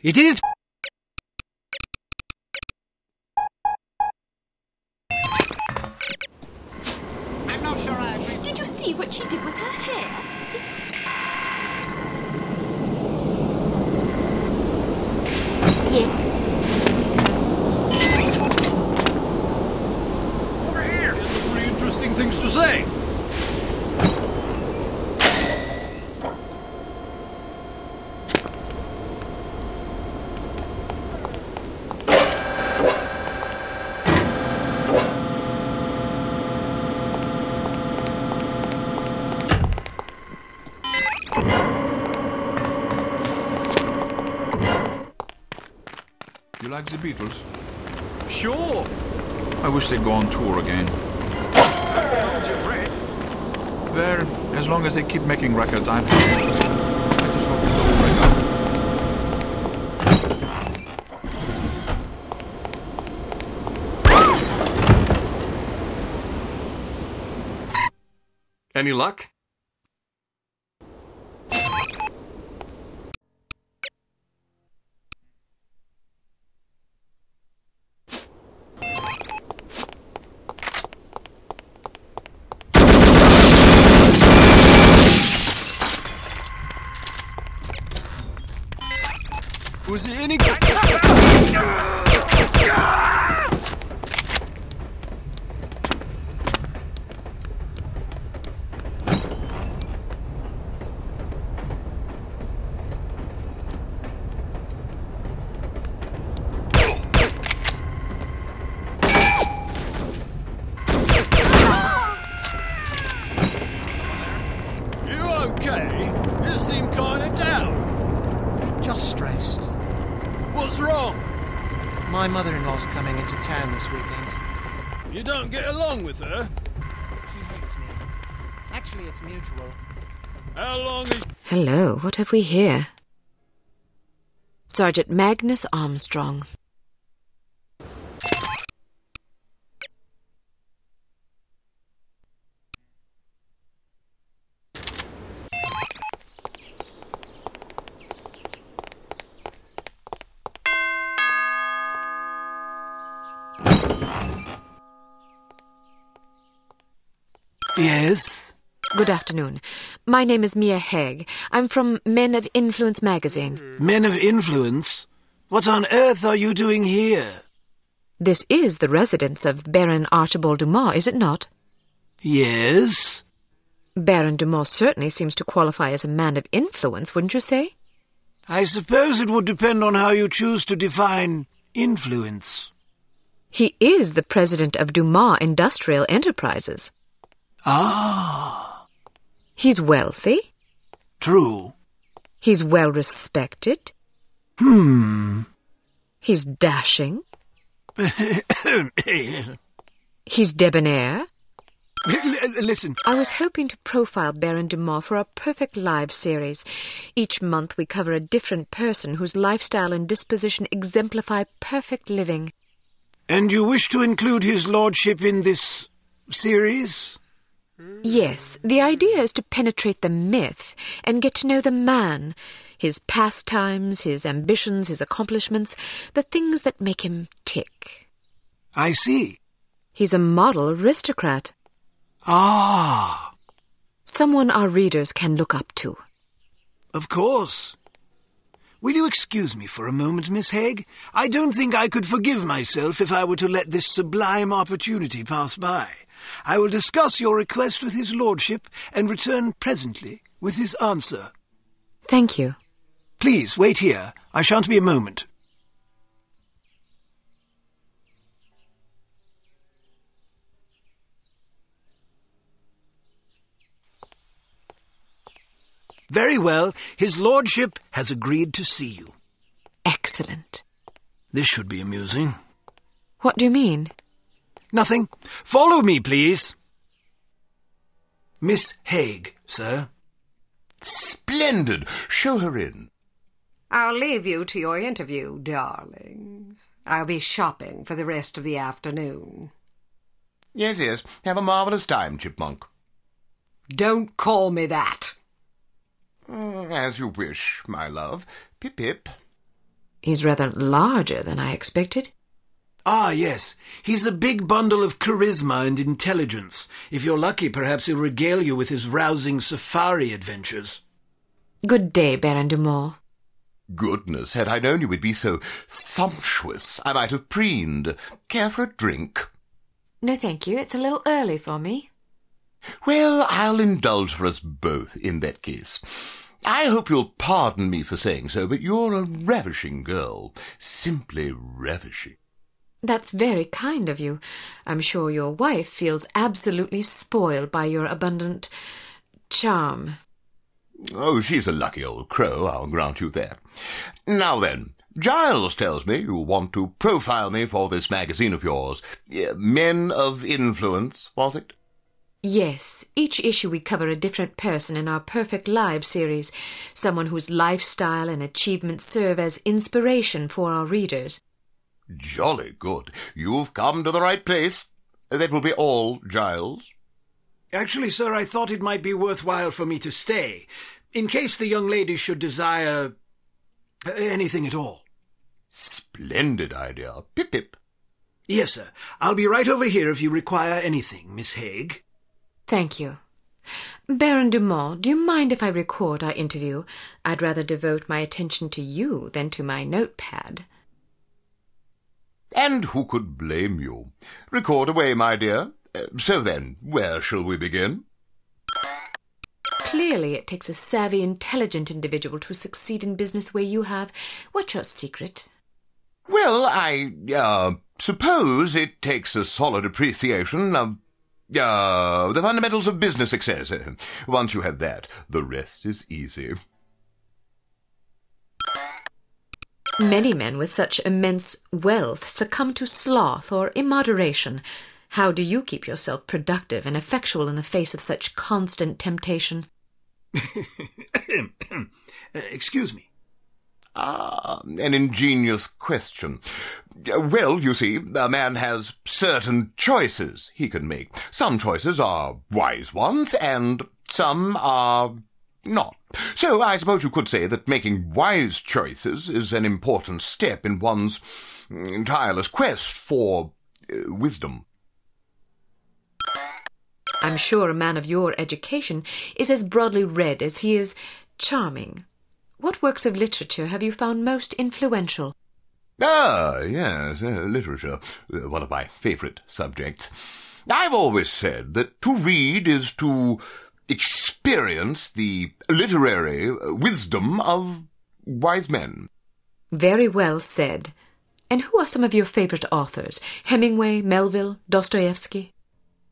It is... I'm not sure I agree. Did you see what she did with her hair? Yeah. Over here! He has some pretty interesting things to say. You like the Beatles? Sure. I wish they'd go on tour again. Hold your breath. Well, as long as they keep making records, I'm happy. I just hope they don't break up. Any luck? Was it any good? You okay? You seem kinda down. Just stressed. What's wrong? My mother-in-law's coming into town this weekend. You don't get along with her? She hates me. Actually, it's mutual. How long is... Hello, what have we here? Sergeant Magnus Armstrong. Yes? Good afternoon. My name is Mia Haig. I'm from Men of Influence magazine. Men of influence? What on earth are you doing here? This is the residence of Baron Archibald Dumas, is it not? Yes? Baron Dumas certainly seems to qualify as a man of influence, wouldn't you say? I suppose it would depend on how you choose to define influence. He is the president of Dumas Industrial Enterprises. Ah. He's wealthy. True. He's well respected. He's dashing. He's debonair. Listen. I was hoping to profile Baron Dumas for a Perfect Lives series. Each month we cover a different person whose lifestyle and disposition exemplify perfect living. And you wish to include his lordship in this series? Yes, the idea is to penetrate the myth and get to know the man, his pastimes, his ambitions, his accomplishments, the things that make him tick. I see. He's a model aristocrat. Ah. Someone our readers can look up to. Of course. Will you excuse me for a moment, Miss Haig? I don't think I could forgive myself if I were to let this sublime opportunity pass by. I will discuss your request with his lordship and return presently with his answer. Thank you. Please, wait here. I shan't be a moment. Very well. His lordship has agreed to see you. Excellent. This should be amusing. What do you mean? Nothing. Follow me, please. Miss Haig, sir. Splendid. Show her in. I'll leave you to your interview, darling. I'll be shopping for the rest of the afternoon. Yes, yes. Have a marvellous time, Chipmunk. Don't call me that. As you wish, my love. Pip-pip. He's rather larger than I expected. Ah, yes. He's a big bundle of charisma and intelligence. If you're lucky, perhaps he'll regale you with his rousing safari adventures. Good day, Baron Dumont. Goodness, had I known you would be so sumptuous, I might have preened. Care for a drink? No, thank you. It's a little early for me. Well, I'll indulge for us both in that case. I hope you'll pardon me for saying so, but you're a ravishing girl. Simply ravishing. That's very kind of you. I'm sure your wife feels absolutely spoiled by your abundant charm. Oh, she's a lucky old crow, I'll grant you that. Now then, Giles tells me you want to profile me for this magazine of yours. Men of Influence, was it? Yes, each issue we cover a different person in our Perfect Lives series, someone whose lifestyle and achievements serve as inspiration for our readers. Jolly good. You've come to the right place. That will be all, Giles. Actually, sir, I thought it might be worthwhile for me to stay, in case the young lady should desire anything at all. Splendid idea. Pip, pip. Yes, sir. I'll be right over here if you require anything, Miss Haig. Thank you. Baron Dumont, do you mind if I record our interview? I'd rather devote my attention to you than to my notepad. And who could blame you? Record away, my dear. So then, where shall we begin? Clearly it takes a savvy, intelligent individual to succeed in business the way you have. What's your secret? Well, I suppose it takes a solid appreciation of the fundamentals of business success. Once you have that, the rest is easy. Many men with such immense wealth succumb to sloth or immoderation. How do you keep yourself productive and effectual in the face of such constant temptation? Excuse me. An ingenious question. Well, you see, a man has certain choices he can make. Some choices are wise ones, and some are not. So I suppose you could say that making wise choices is an important step in one's tireless quest for wisdom. I'm sure a man of your education is as broadly read as he is charming. What works of literature have you found most influential? Ah, yes, literature, one of my favourite subjects. I've always said that to read is to experience the literary wisdom of wise men. Very well said. And who are some of your favourite authors? Hemingway, Melville, Dostoevsky?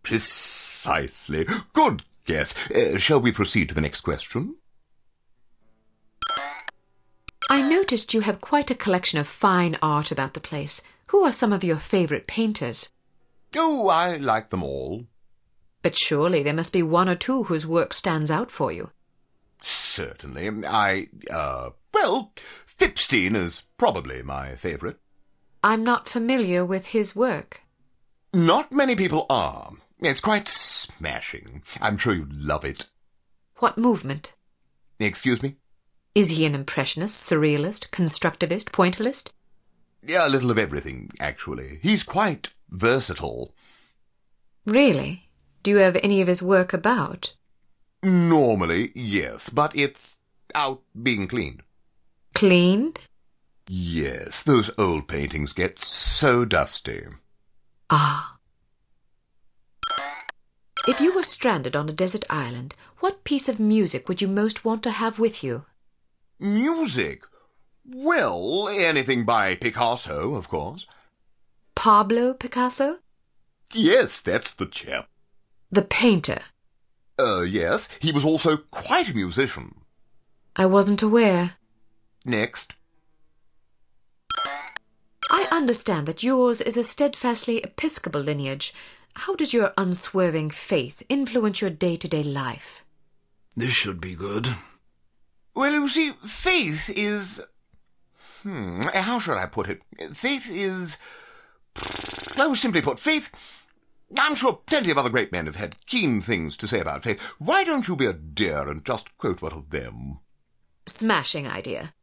Precisely. Good guess. Shall we proceed to the next question? I noticed you have quite a collection of fine art about the place. Who are some of your favourite painters? Oh, I like them all. But surely there must be one or two whose work stands out for you. Certainly. Well, Fipstein is probably my favourite. I'm not familiar with his work. Not many people are. It's quite smashing. I'm sure you'd love it. What movement? Excuse me? Is he an impressionist, surrealist, constructivist, pointillist? Yeah, a little of everything, actually. He's quite versatile. Really? Do you have any of his work about? Normally, yes, but it's out being cleaned. Cleaned? Yes, those old paintings get so dusty. Ah. If you were stranded on a desert island, what piece of music would you most want to have with you? Music? Well, anything by Picasso, of course. Pablo Picasso? Yes, that's the chap. The painter? Yes, he was also quite a musician. I wasn't aware. Next. I understand that yours is a steadfastly Episcopal lineage. How does your unswerving faith influence your day-to-day life? This should be good. Well, you see, faith is... how should I put it? Faith is... Oh, simply put, faith... I'm sure plenty of other great men have had keen things to say about faith. Why don't you be a dear and just quote one of them? Smashing idea.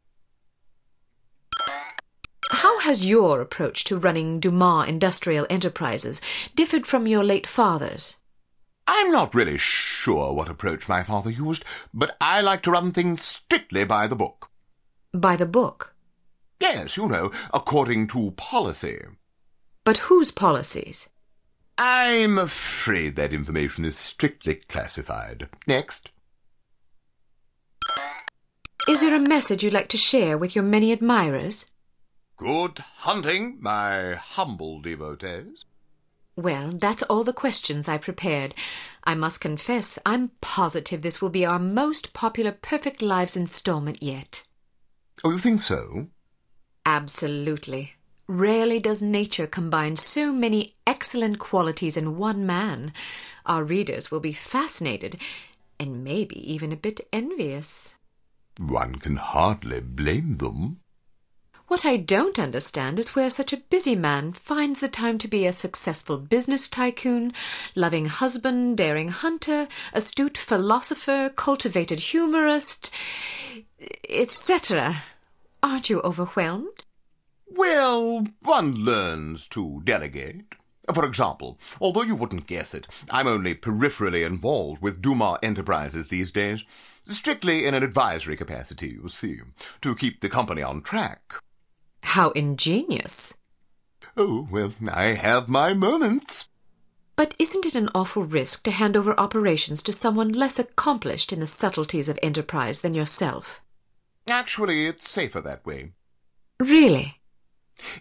How has your approach to running Dumas Industrial Enterprises differed from your late father's? I'm not really sure what approach my father used, but I like to run things strictly by the book. By the book? Yes, you know, according to policy. But whose policies? I'm afraid that information is strictly classified. Next. Is there a message you'd like to share with your many admirers? Good hunting, my humble devotees. Well, that's all the questions I prepared. I must confess, I'm positive this will be our most popular Perfect Lives installment yet. Oh, you think so? Absolutely. Rarely does nature combine so many excellent qualities in one man. Our readers will be fascinated, and maybe even a bit envious. One can hardly blame them. What I don't understand is where such a busy man finds the time to be a successful business tycoon, loving husband, daring hunter, astute philosopher, cultivated humorist, etc. Aren't you overwhelmed? Well, one learns to delegate. For example, although you wouldn't guess it, I'm only peripherally involved with Dumas Enterprises these days. Strictly in an advisory capacity, you see, to keep the company on track. How ingenious. Oh, well, I have my moments. But isn't it an awful risk to hand over operations to someone less accomplished in the subtleties of enterprise than yourself? Actually, it's safer that way. Really?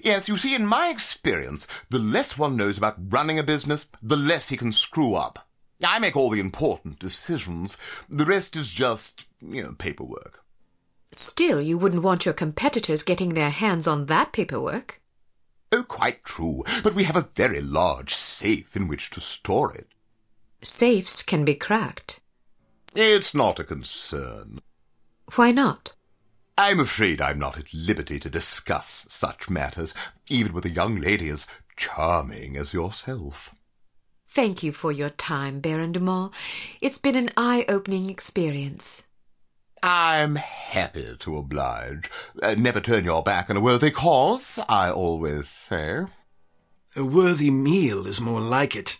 Yes, you see, in my experience, the less one knows about running a business, the less he can screw up. I make all the important decisions. The rest is just, paperwork. Still, you wouldn't want your competitors getting their hands on that paperwork. Oh, quite true, but we have a very large safe in which to store it. Safes can be cracked. It's not a concern. Why not? I'm afraid I'm not at liberty to discuss such matters, even with a young lady as charming as yourself. Thank you for your time, Baron Dumas. It's been an eye-opening experience. I'm happy to oblige. Never turn your back on a worthy cause, I always say. A worthy meal is more like it.